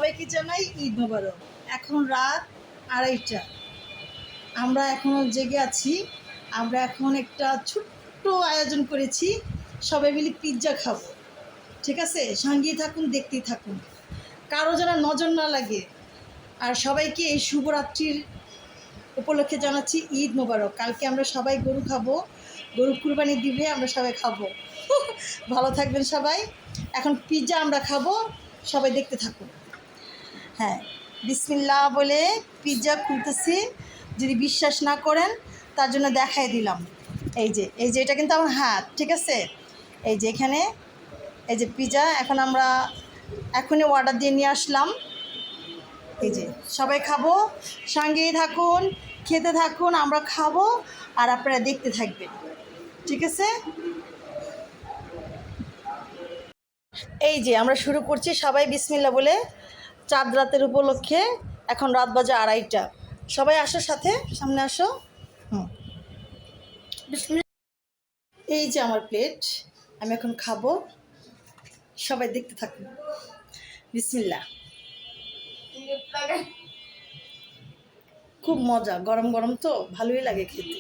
সবাইকে জানাই ঈদ মোবারক। এখন রাত 2:30। আমরা এখনও জেগে আছি। আমরা এখন একটা ছোট্ট আয়োজন করেছি, সবাই মিলে পিৎজা খাবো। ঠিক আছে, সঙ্গেই থাকুন, দেখতেই থাকুন, কারো যেন নজর না লাগে। আর সবাইকে এই শুভরাত্রির উপলক্ষে জানাচ্ছি ঈদ মোবারক। কালকে আমরা সবাই গরু খাবো, গরু কুরবানি দিবে, আমরা সবাই খাবো। ভালো থাকবেন সবাই। এখন পিৎজা আমরা খাবো, সবাই দেখতে থাকুন। হ্যাঁ, বিসমিল্লাহ বলে পিৎজা খুলতেছি। যদি বিশ্বাস না করেন তার জন্য দেখাই দিলাম। এই যে এটা কিন্তু আমার হাত, ঠিক আছে? এই যে এখানে এই যে পিৎজা এখন আমরা এখনই অর্ডার দিয়ে নিয়ে আসলাম। এই যে সবাই খাবো, সঙ্গেই থাকুন, খেতে থাকুন, আমরা খাবো আর আপনারা দেখতে থাকবেন, ঠিক আছে? এই যে আমরা শুরু করছি সবাই বিসমিল্লাহ বলে, চাঁদ রাতের উপলক্ষে। এখন রাত বাজে 2:30। সবাই আসো, সাথে সামনে আসো। এই যে আমার প্লেট, আমি এখন খাবো, সবাই দেখতে থাকুন। বিসমিল্লাহ। খুব মজা, গরম গরম তো ভালোই লাগে খেতে।